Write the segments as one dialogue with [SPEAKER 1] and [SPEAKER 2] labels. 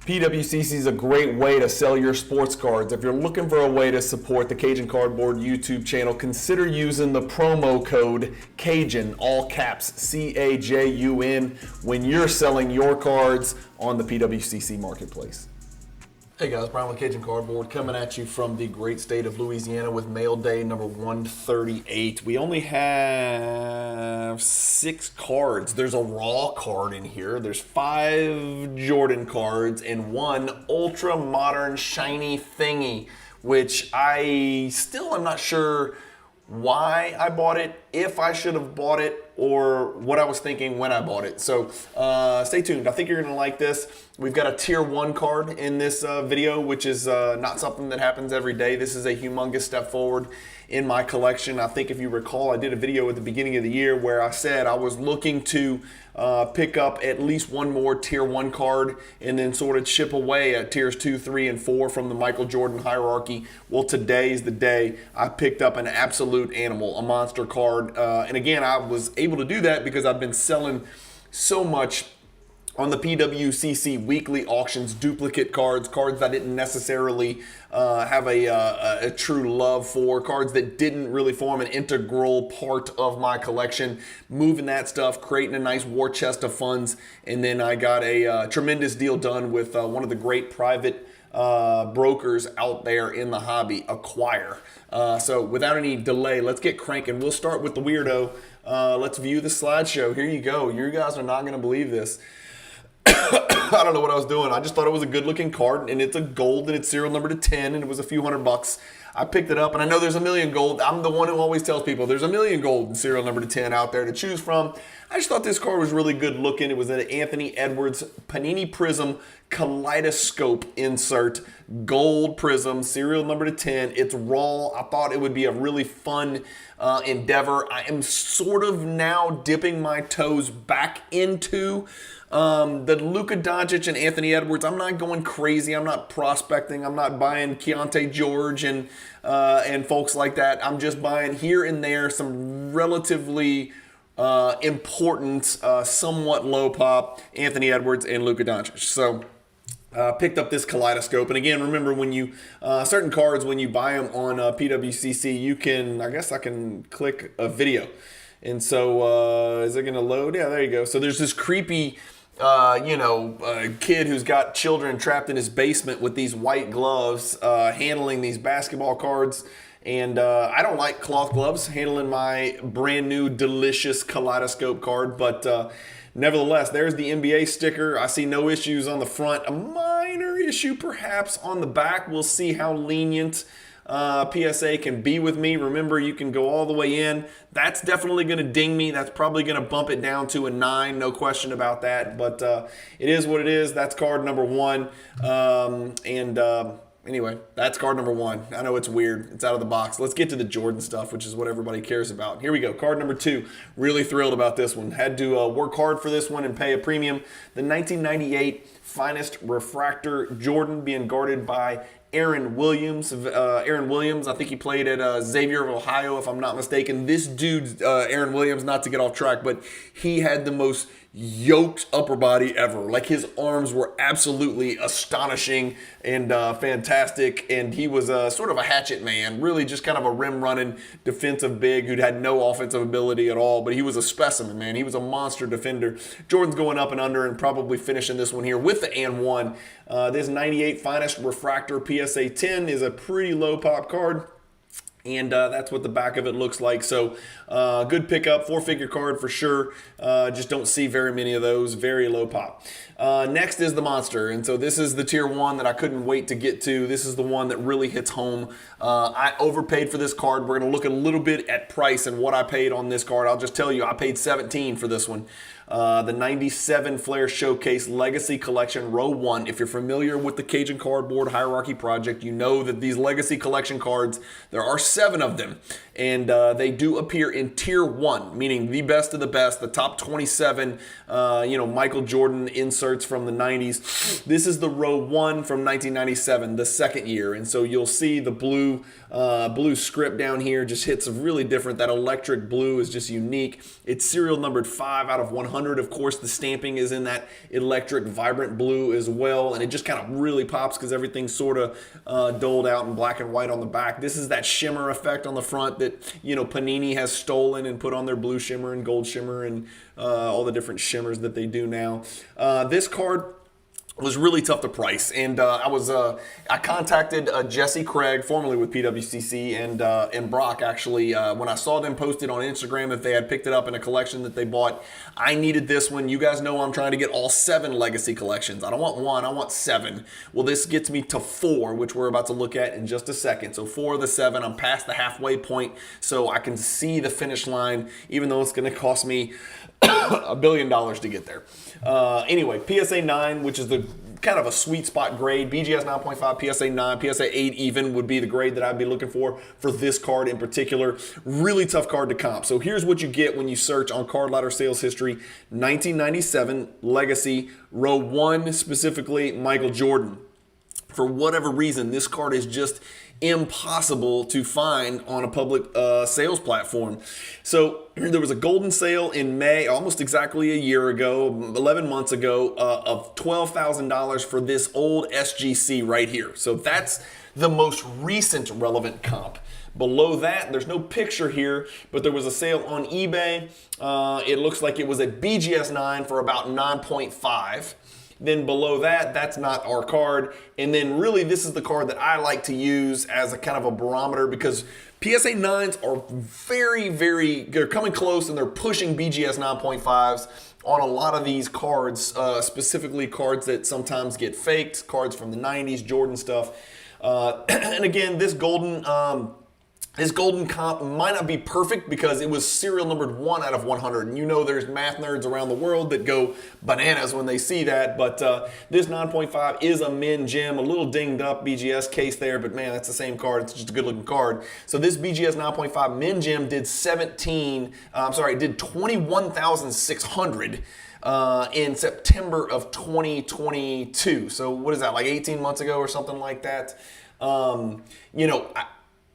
[SPEAKER 1] PWCC is a great way to sell your sports cards. If you're looking for a way to support the Cajun Cardboard YouTube channel, consider using the promo code Cajun, all caps, C-A-J-U-N, when you're selling your cards on the PWCC marketplace. Hey guys, Brian with Cajun Cardboard coming at you from the great state of Louisiana with mail day number 138. We only have 6 cards. There's a raw card in here. There's 5 Jordan cards and 1 ultra modern shiny thingy, which I still am not sure why I bought it, if I should have bought it, or what I was thinking when I bought it. So stay tuned. I think you're gonna like this. We've got a tier 1 card in this video, which is not something that happens every day. This is a humongous step forward in my collection. I think if you recall, I did a video at the beginning of the year where I said I was looking to pick up at least 1 more tier 1 card and then sort of chip away at tiers 2, 3, and 4 from the Michael Jordan hierarchy. Well, today is the day I picked up an absolute animal, a monster card. And again, I was able to do that because I've been selling so much on the PWCC weekly auctions, duplicate cards that I didn't necessarily have a true love for, cards that didn't really form an integral part of my collection, moving that stuff, creating a nice war chest of funds, and then I got a tremendous deal done with one of the great private brokers out there in the hobby, Acquire. So without any delay, let's get cranking. We'll start with the weirdo. Let's view the slideshow. Here you go. You guys are not going to believe this. I don't know what I was doing. I just thought it was a good looking card, and it's a gold and it's serial number to 10, and it was a few $100. I picked it up, and I know there's a million gold. I'm the one who always tells people there's a million gold and serial number to 10 out there to choose from. I just thought this card was really good looking. It was an Anthony Edwards Panini Prism Kaleidoscope insert, gold prism, serial number to 10. It's raw. I thought it would be a really fun endeavor. I am sort of now dipping my toes back into the Luka Doncic and Anthony Edwards. I'm not going crazy. I'm not prospecting. I'm not buying Keontae George and folks like that. I'm just buying here and there some relatively important, somewhat low pop Anthony Edwards and Luka Doncic. So picked up this Kaleidoscope. And again, remember when you, certain cards, when you buy them on PWCC, you can, I guess I can click a video. And so is it going to load? Yeah, there you go. So there's this creepy kid who's got children trapped in his basement with these white gloves, handling these basketball cards. And I don't like cloth gloves handling my brand new delicious Kaleidoscope card, but nevertheless, there's the NBA sticker. I see no issues on the front. A minor issue perhaps on the back. We'll see how lenient PSA can be with me. Remember, you can go all the way in. That's definitely going to ding me. That's probably going to bump it down to a 9, no question about that. But it is what it is. That's card number 1. Anyway, that's card number 1. I know it's weird. It's out of the box. Let's get to the Jordan stuff, which is what everybody cares about. Here we go. Card number 2. Really thrilled about this one. Had to work hard for this one and pay a premium. The 1998 Finest Refractor Jordan being guarded by Aaron Williams. I think he played at Xavier of Ohio, if I'm not mistaken. This dude, Aaron Williams, not to get off track, but he had the most yoked upper body ever. Like, his arms were absolutely astonishing and fantastic, and he was sort of a hatchet man, really just kind of a rim running defensive big who'd had no offensive ability at all, but he was a specimen, man. He was a monster defender. Jordan's going up and under and probably finishing this one here with the and 1. This 98 Finest Refractor PSA 10 is a pretty low pop card. And that's what the back of it looks like. So good pickup, 4-figure card for sure. Just don't see very many of those. Very low pop. Next is the monster. And so this is the tier 1 that I couldn't wait to get to. This is the one that really hits home. I overpaid for this card. We're going to look a little bit at price and what I paid on this card. I'll just tell you, I paid $17 for this one. The 97 Flair Showcase Legacy Collection Row 1. If you're familiar with the Cajun Cardboard Hierarchy Project, you know that these Legacy Collection cards, there are 7 of them. And they do appear in Tier 1, meaning the best of the best, the top 27, Michael Jordan inserts from the 90s. This is the Row 1 from 1997, the second year. And so you'll see the blue script down here just hits really different. That electric blue is just unique. It's serial numbered 5 out of 100. 100, of course, the stamping is in that electric vibrant blue as well, and it just kind of really pops because everything's sort of doled out in black and white on the back. This is that shimmer effect on the front that, you know, Panini has stolen and put on their blue shimmer and gold shimmer and all the different shimmers that they do now. This card was really tough to price, and I contacted Jesse Craig, formerly with PWCC, and Brock actually when I saw them posted on Instagram if they had picked it up in a collection that they bought. I needed this one. You guys know I'm trying to get all 7 legacy collections. I don't want 1, I want 7. Well, this gets me to 4, which we're about to look at in just a second. So 4 of the 7, I'm past the halfway point, so I can see the finish line, even though it's going to cost me $1 billion to get there. Anyway, PSA 9, which is the kind of a sweet spot grade. BGS 9.5, PSA 9, PSA 8 even would be the grade that I'd be looking for this card in particular. Really tough card to comp. So here's what you get when you search on Card Ladder sales history. 1997 Legacy, row 1 specifically, Michael Jordan. For whatever reason, this card is just impossible to find on a public sales platform. So there was a golden sale in May, almost exactly a year ago, 11 months ago, of $12,000 for this old SGC right here. So that's the most recent relevant comp. Below that, there's no picture here, but there was a sale on eBay. It looks like it was a BGS 9 for about 9.5. Then below that, that's not our card. And then really this is the card that I like to use as a kind of a barometer because PSA 9s are they're coming close and they're pushing BGS 9.5s on a lot of these cards, specifically cards that sometimes get faked, cards from the 90s, Jordan stuff. And again, this golden comp might not be perfect because it was serial numbered 1 out of 100. And you know there's math nerds around the world that go bananas when they see that. But this 9.5 is a min gem, a little dinged up BGS case there. But man, that's the same card. It's just a good looking card. So this BGS 9.5 min gem did did 21,600 in September of 2022. So what is that, like 18 months ago or something like that?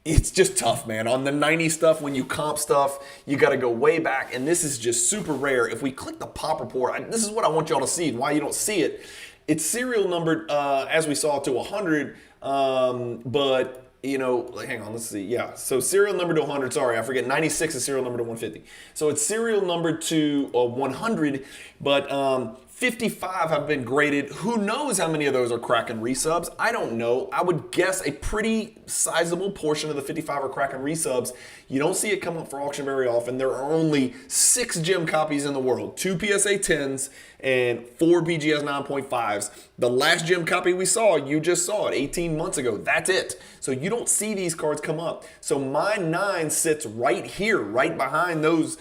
[SPEAKER 1] It's just tough, man. On the 90s stuff, when you comp stuff, you got to go way back, and this is just super rare. If we click the pop report, this is what I want y'all to see and why you don't see it. It's serial numbered, as we saw, to 100, but hang on, let's see. Yeah, so serial number to 100. Sorry, I forget. 96 is serial number to 150. So it's serial number to 100, but 55 have been graded. Who knows how many of those are Kraken resubs? I don't know. I would guess a pretty sizable portion of the 55 are Kraken resubs. You don't see it come up for auction very often. There are only 6 gem copies in the world, 2 PSA 10s and 4 BGS 9.5s. The last gem copy we saw, you just saw it 18 months ago. That's it. So you don't see these cards come up. So my 9 sits right here, right behind those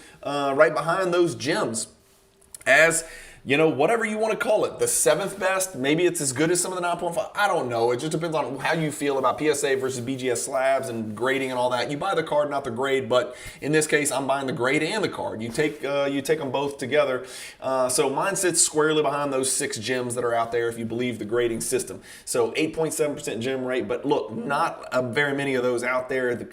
[SPEAKER 1] gems as, whatever you want to call it, the 7th best. Maybe it's as good as some of the 9.5. I don't know. It just depends on how you feel about PSA versus BGS slabs and grading and all that. You buy the card, not the grade, but in this case, I'm buying the grade and the card. You take them both together. So mine sits squarely behind those 6 gems that are out there if you believe the grading system. So 8.7% gem rate, but look, not very many of those out there. The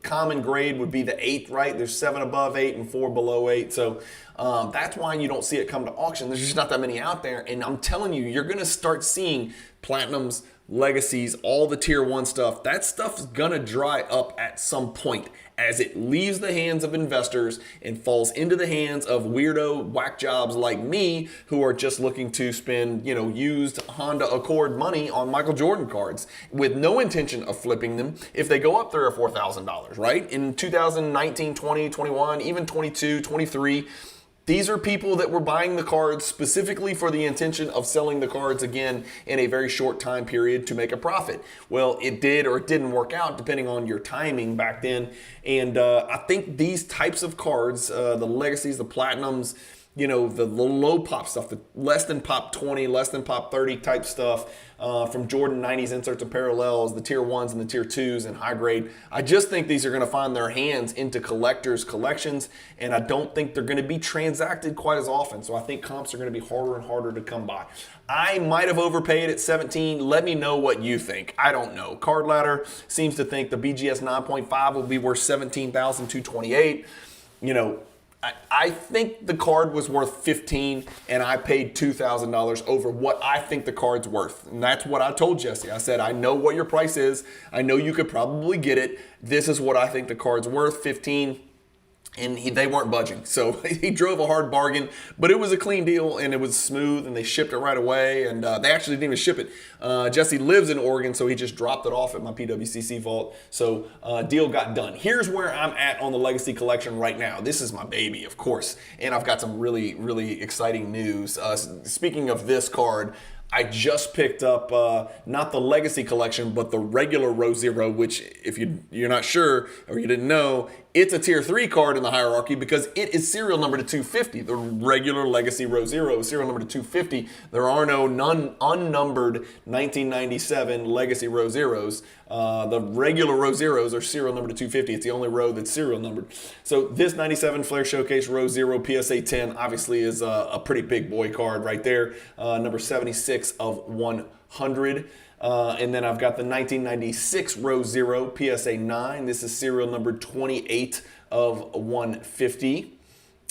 [SPEAKER 1] common grade would be the 8th, right? There's 7 above 8 and 4 below 8. So that's why you don't see it come to auction. There's just not that many out there. And I'm telling you, you're going to start seeing platinums, legacies, all the tier 1 stuff. That stuff's going to dry up at some point as it leaves the hands of investors and falls into the hands of weirdo whack jobs like me who are just looking to spend, used Honda Accord money on Michael Jordan cards with no intention of flipping them if they go up $3,000 or $4,000, right? In 2019, 20, 21, even 22, 23, these are people that were buying the cards specifically for the intention of selling the cards again in a very short time period to make a profit. Well, it did or it didn't work out depending on your timing back then. And I think these types of cards, the legacies, the platinums, the low pop stuff, the less than pop 20, less than pop 30 type stuff, from Jordan 90s inserts and parallels, the tier 1s and the tier 2s and high grade. I just think these are going to find their hands into collectors' collections, and I don't think they're going to be transacted quite as often. So I think comps are going to be harder and harder to come by. I might have overpaid at 17. Let me know what you think. I don't know. Card Ladder seems to think the BGS 9.5 will be worth $17,228. I think the card was worth $15, and I paid $2,000 over what I think the card's worth. And that's what I told Jesse. I said, I know what your price is. I know you could probably get it. This is what I think the card's worth, $15. And they weren't budging. So he drove a hard bargain, but it was a clean deal, and it was smooth, and they shipped it right away, and they actually didn't even ship it. Jesse lives in Oregon, so he just dropped it off at my PWCC Vault. So deal got done. Here's where I'm at on the Legacy Collection right now. This is my baby, of course, and I've got some really, really exciting news. Speaking of this card, I just picked up not the Legacy Collection, but the regular Row Zero, which if you're not sure or you didn't know, it's a tier 3 card in the hierarchy because it is serial number to 250. The regular Legacy Row Zero is serial number to 250. There are no unnumbered 1997 Legacy Row Zeros. The regular Row Zeros are serial number to 250. It's the only row that's serial numbered. So this 97 Flair Showcase Row Zero PSA 10 obviously is a pretty big boy card right there. Number 76 of 100. And then I've got the 1996 Row Zero PSA 9. This is serial number 28 of 150.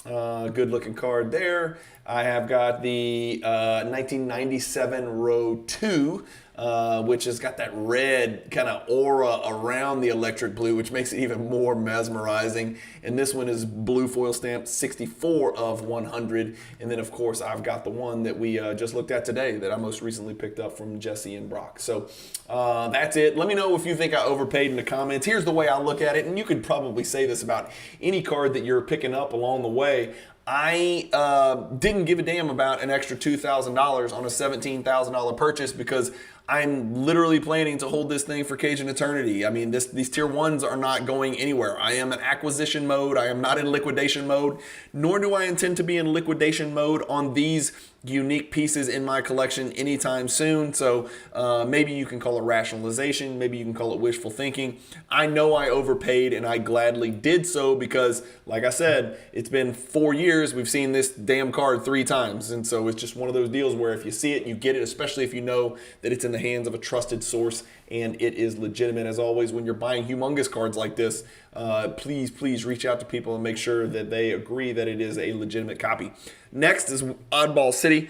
[SPEAKER 1] Good looking card there. I have got the 1997 Row 2, which has got that red kind of aura around the electric blue, which makes it even more mesmerizing. And this one is blue foil stamped 64 of 100. And then, of course, I've got the one that we just looked at today that I most recently picked up from Jesse and Brock. So that's it. Let me know if you think I overpaid in the comments. Here's the way I look at it, and you could probably say this about any card that you're picking up along the way. I didn't give a damn about an extra $2,000 on a $17,000 purchase because I'm literally planning to hold this thing for Cajun eternity. I mean, these tier 1s are not going anywhere. I am in acquisition mode. I am not in liquidation mode, nor do I intend to be in liquidation mode on these unique pieces in my collection anytime soon. So maybe you can call it rationalization. Maybe you can call it wishful thinking. I know I overpaid, and I gladly did so because, like I said, it's been 4 years. We've seen this damn card 3 times. And so it's just one of those deals where if you see it, you get it, especially if you know that it's in the hands of a trusted source and it is legitimate. As always, when you're buying humongous cards like this, please reach out to people and make sure that they agree that it is a legitimate copy. Next is Oddball City.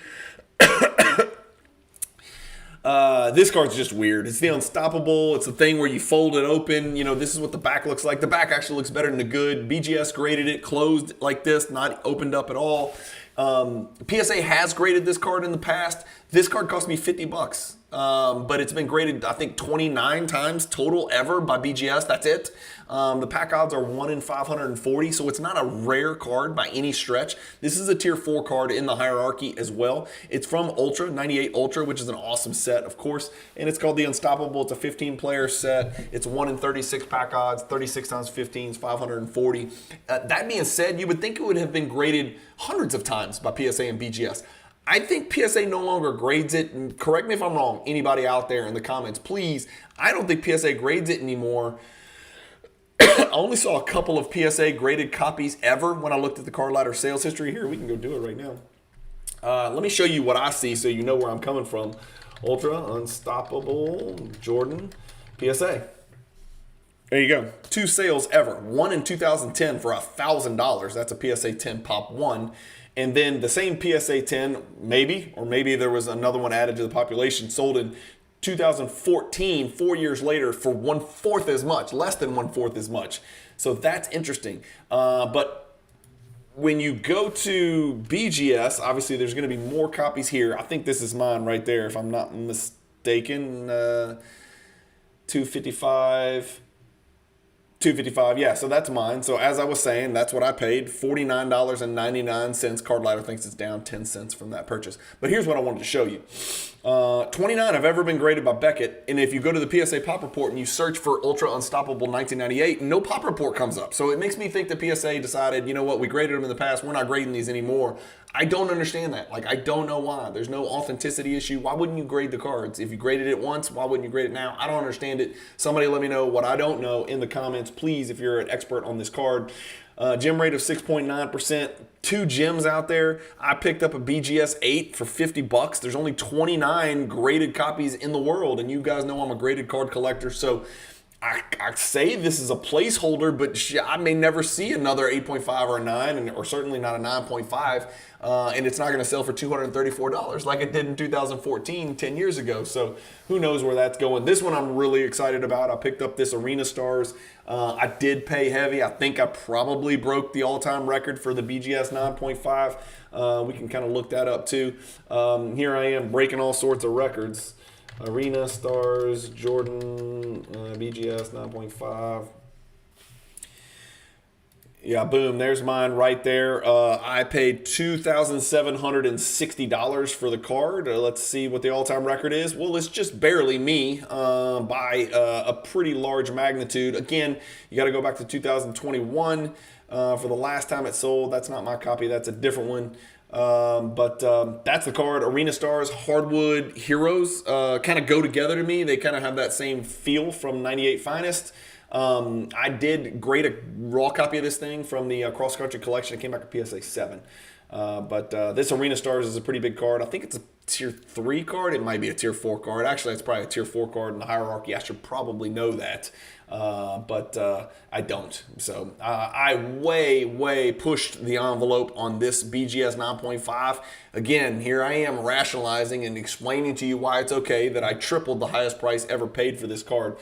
[SPEAKER 1] This card's just weird. It's the Unstoppable. It's the thing where you fold it open. You know, this is what the back looks like. The back actually looks better than the good. BGS graded it closed like this, not opened up at all. PSA has graded this card in the past. This card cost me $50. But it's been graded, I think, 29 times total ever by BGS. That's it. The pack odds are 1 in 540, so it's not a rare card by any stretch. This is a tier 4 card in the hierarchy as well. It's from Ultra, 98 Ultra, which is an awesome set, of course, and it's called the Unstoppable. It's a 15-player set. It's 1 in 36 pack odds, 36 times 15 is 540. That being said, you would think it would have been graded hundreds of times by PSA and BGS. I think PSA no longer grades it, and correct me if I'm wrong, anybody out there in the comments, please. I don't think PSA grades it anymore. I only saw a couple of PSA graded copies ever when I looked at the card ladder sales history. Here, we can go do it right now. Let me show you what I see so you know where I'm coming from. Ultra, Unstoppable, Jordan, PSA. There you go. 2 sales ever. 1 in 2010 for $1,000. That's a PSA 10 Pop 1. And then the same PSA 10, maybe, or maybe there was another one added to the population, sold in 2014, 4 years later, for 1/4 as much, less than 1/4 as much. So that's interesting. But when you go to BGS, obviously there's going to be more copies here. I think this is mine right there, if I'm not mistaken. 255. 255, yeah, so that's mine. So as I was saying, that's what I paid, $49.99. Card Ladder thinks it's down 10 cents from that purchase. But here's what I wanted to show you. 29 have ever been graded by Beckett, and if you go to the PSA Pop Report and you search for Ultra Unstoppable 1998, no Pop Report comes up. So it makes me think the PSA decided, you know what, we graded them in the past, we're not grading these anymore. I don't understand that. Like, I don't know why. There's no authenticity issue. Why wouldn't you grade the cards? If you graded it once, why wouldn't you grade it now? I don't understand it. Somebody let me know what I don't know in the comments, please, if you're an expert on this card. Gem rate of 6.9%. 2 gems out there. I picked up a BGS 8 for $50. There's only 29 graded copies in the world, and you guys know I'm a graded card collector, so I say this is a placeholder, but I may never see another 8.5 or a 9, or certainly not a 9.5, and it's not going to sell for $234 like it did in 2014, 10 years ago. So who knows where that's going. This one I'm really excited about. I picked up this Arena Stars. I did pay heavy. I think I probably broke the all-time record for the BGS 9.5. We can kind of look that up too. Here I am breaking all sorts of records. Arena Stars, Jordan, BGS 9.5. Yeah, boom, there's mine right there. I paid $2,760 for the card. Let's see what the all-time record is. Well, it's just barely me by a pretty large magnitude. Again, you got to go back to 2021 for the last time it sold. That's not my copy. That's a different one. But that's the card. Arena Stars, Hardwood Heroes kind of go together to me. They kind of have that same feel from 98 Finest. I did grade a raw copy of this thing from the Cross Country Collection. It came back a PSA 7. But this Arena Stars is a pretty big card. I think it's a tier 3 card. It might be a tier 4 card. Actually, it's probably a tier 4 card in the hierarchy. I should probably know that. But I don't. So I way pushed the envelope on this BGS 9.5. Again, here I am rationalizing and explaining to you why it's okay that I tripled the highest price ever paid for this card.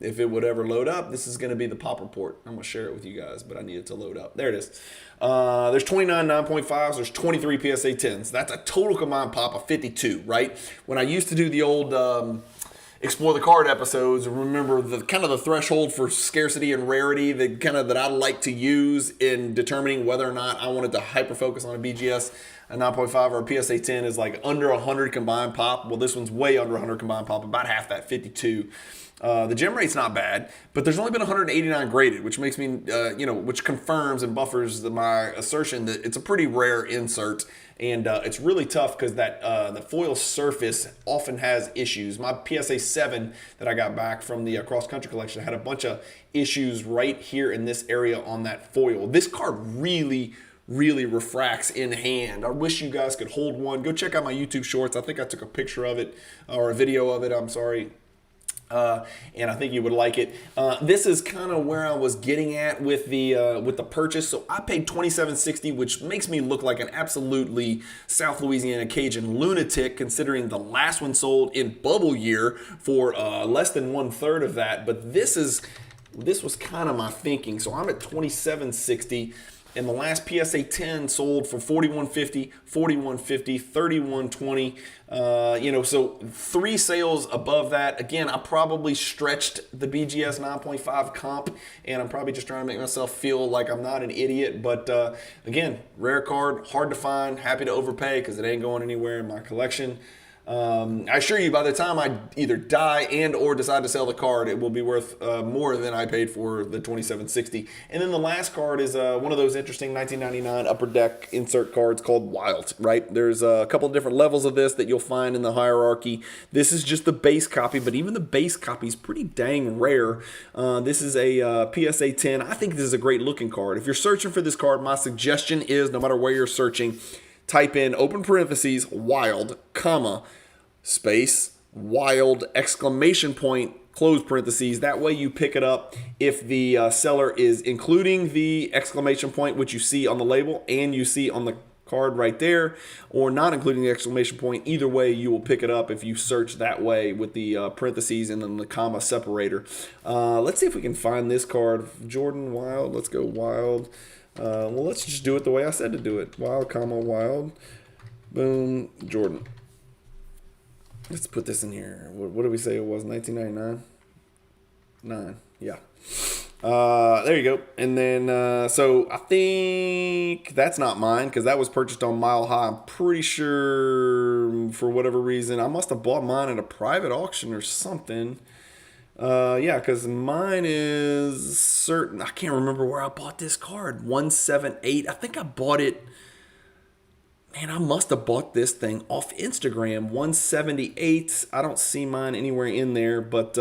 [SPEAKER 1] If it would ever load up, this is going to be the pop report. I'm going to share it with you guys, but I need it to load up. There it is. There's 29 9.5s. There's 23 PSA 10s. That's a total combined pop of 52, right? When I used to do the old Explore the Card episodes, remember the kind of the threshold for scarcity and rarity that I like to use in determining whether or not I wanted to hyper focus on a BGS, a 9.5 or a PSA 10 is like under 100 combined pop. Well, this one's way under 100 combined pop, about half that, 52. The gem rate's not bad, but there's only been 189 graded, which makes me, which confirms and buffers my assertion that it's a pretty rare insert, and it's really tough because that the foil surface often has issues. My PSA 7 that I got back from the Cross Country Collection had a bunch of issues right here in this area on that foil. This card really refracts in hand. I wish you guys could hold one. Go check out my YouTube shorts. I think I took a picture of it, or a video of it, I'm sorry. And I think you would like it. This is kind of where I was getting at with the purchase. So I paid $27.60, which makes me look like an absolutely South Louisiana Cajun lunatic, considering the last one sold in bubble year for less than 1/3 of that. But this was kind of my thinking. So I'm at $27.60. And the last PSA 10 sold for $41.50, $41.50, $31.20. So 3 sales above that. Again, I probably stretched the BGS 9.5 comp, and I'm probably just trying to make myself feel like I'm not an idiot. But again, rare card, hard to find, happy to overpay because it ain't going anywhere in my collection. I assure you, by the time I either die and or decide to sell the card, it will be worth more than I paid for the $27.60. And then the last card is one of those interesting 1999 Upper Deck insert cards called Wild, right? There's a couple of different levels of this that you'll find in the hierarchy. This is just the base copy, but even the base copy is pretty dang rare. This is a PSA 10. I think this is a great looking card. If you're searching for this card, my suggestion is, no matter where you're searching, type in open parentheses, wild, comma, space, wild, exclamation point, close parentheses. That way you pick it up if the seller is including the exclamation point, which you see on the label and you see on the card right there, or not including the exclamation point. Either way, you will pick it up if you search that way with the parentheses and then the comma separator. Let's see if we can find this card. Jordan Wild. Let's go Wild. Well, let's just do it the way I said to do it. Wild, comma, Wild. Boom, Jordan. Let's put this in here. What did we say it was? 1999? 9. Yeah. There you go. And then, so I think that's not mine because that was purchased on Mile High. I'm pretty sure for whatever reason, I must have bought mine at a private auction or something. Yeah, because mine is certain. I can't remember where I bought this card. 178. I think I bought it. Man, I must have bought this thing off Instagram, 178. I don't see mine anywhere in there, but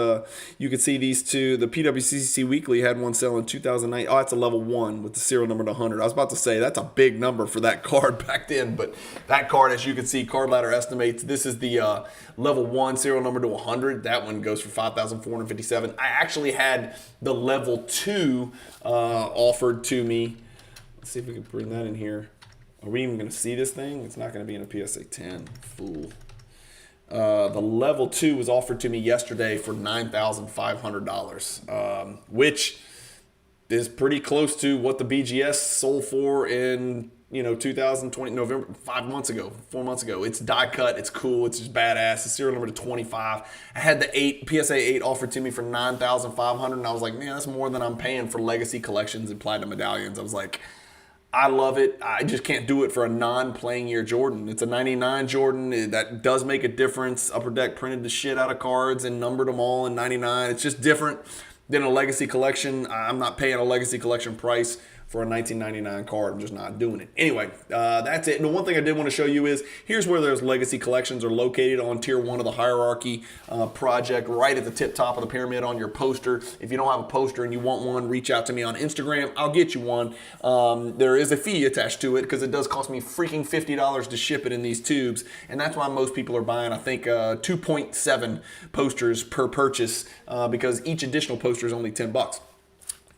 [SPEAKER 1] you can see these two. The PWCC Weekly had one sell in 2009. Oh, that's a level 1 with the serial number to 100. I was about to say that's a big number for that card back then, but that card, as you can see, Card Ladder estimates this is the level 1 serial number to 100. That one goes for $5,457. I actually had the level 2 offered to me. Let's see if we can bring that in here. Are we even going to see this thing? It's not going to be in a PSA 10. Fool. The level 2 was offered to me yesterday for $9,500, which is pretty close to what the BGS sold for in 2020 November, 4 months ago. It's die cut. It's cool. It's just badass. The serial number to 25. I had the PSA 8 offered to me for $9,500, and I was like, man, that's more than I'm paying for legacy collections and platinum medallions. I was like, I love it. I just can't do it for a non-playing year Jordan. It's a 99 Jordan. That does make a difference. Upper Deck printed the shit out of cards and numbered them all in 99. It's just different than a legacy collection. I'm not paying a legacy collection price for a 1999 card. I'm just not doing it. Anyway, that's it. And the one thing I did want to show you is here's where those legacy collections are located on tier 1 of the hierarchy project, right at the tip top of the pyramid on your poster. If you don't have a poster and you want one, reach out to me on Instagram. I'll get you one. There is a fee attached to it because it does cost me freaking $50 to ship it in these tubes. And that's why most people are buying, I think, 2.7 posters per purchase because each additional poster is only $10.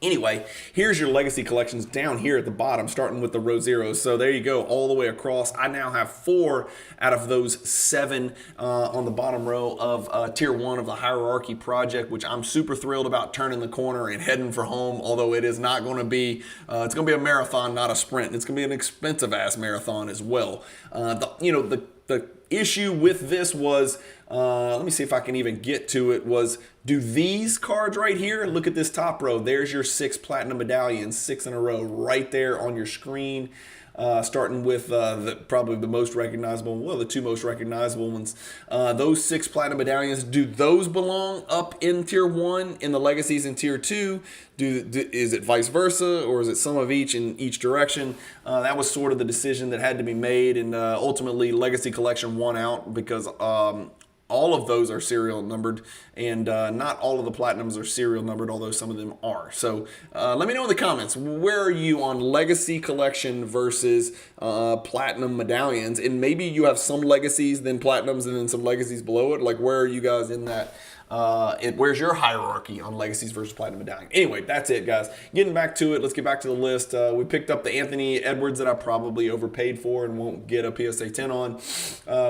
[SPEAKER 1] Anyway, here's your legacy collections down here at the bottom, starting with the row zeros. So there you go, all the way across. I now have 4 out of those 7 on the bottom row of tier 1 of the hierarchy project, which I'm super thrilled about turning the corner and heading for home. Although it is not going to be, it's going to be a marathon, not a sprint. And it's going to be an expensive ass marathon as well. The issue with this was, let me see if I can even get to it, was do these cards right here, look at this top row, there's your 6 platinum medallions, 6 in a row right there on your screen, starting with probably the most recognizable, well, the 2 most recognizable ones. Those 6 platinum medallions, do those belong up in tier 1 in the legacies in tier 2? Is it vice versa, or is it some of each in each direction? That was sort of the decision that had to be made, and ultimately Legacy Collection won out because all of those are serial numbered, and not all of the platinums are serial numbered, although some of them are. So let me know in the comments, where are you on Legacy Collection versus platinum medallions? And maybe you have some legacies, then platinums, and then some legacies below it. Like, where are you guys in that? Where's your hierarchy on legacies versus platinum medallion? Anyway, that's it, guys. Getting back to it, let's get back to the list. We picked up the Anthony Edwards that I probably overpaid for and won't get a PSA 10 on.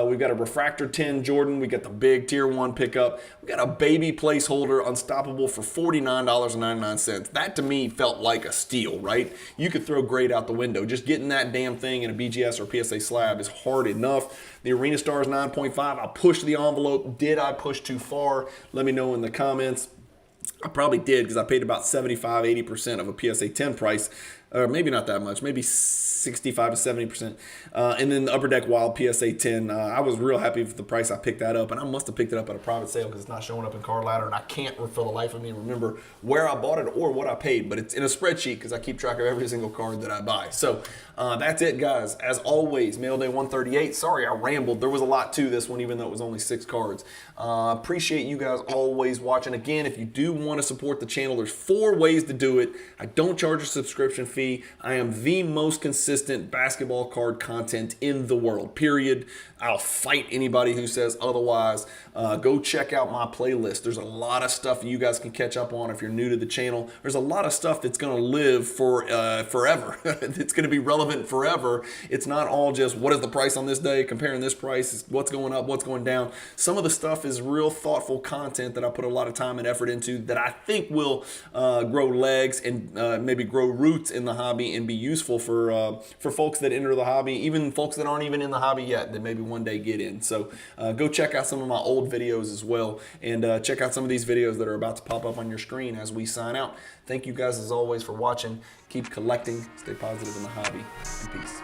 [SPEAKER 1] We've got a Refractor 10 Jordan. We got the big tier 1 pickup. We got a baby placeholder Unstoppable for $49.99. That to me felt like a steal, right? You could throw grade out the window. Just getting that damn thing in a BGS or PSA slab is hard enough. The Arena Star is 9.5. I pushed the envelope. Did I push too far? Let me know in the comments. I probably did because I paid about 75-80% of a PSA 10 price. Or maybe not that much, maybe 65 to 70%. And then the Upper Deck Wild PSA 10, I was real happy with the price I picked that up, and I must have picked it up at a private sale because it's not showing up in Card Ladder, and I can't for the life of me remember where I bought it or what I paid, but it's in a spreadsheet because I keep track of every single card that I buy. So that's it, guys. As always, Mail Day 138. Sorry I rambled. There was a lot to this one, even though it was only 6 cards. Appreciate you guys always watching. Again, if you do want to support the channel, there's 4 ways to do it. I don't charge a subscription fee. I am the most consistent basketball card content in the world, period. I'll fight anybody who says otherwise. Go check out my playlist. There's a lot of stuff you guys can catch up on if you're new to the channel. There's a lot of stuff that's going to live for forever. It's going to be relevant forever. It's not all just what is the price on this day, comparing this price, what's going up, what's going down. Some of the stuff is real thoughtful content that I put a lot of time and effort into that I think will grow legs and maybe grow roots in the hobby and be useful for folks that enter the hobby, even folks that aren't even in the hobby yet, that maybe one day get in. So go check out some of my old videos as well, and check out some of these videos that are about to pop up on your screen as we sign out. Thank you guys as always for watching. Keep collecting, stay positive in the hobby, and peace.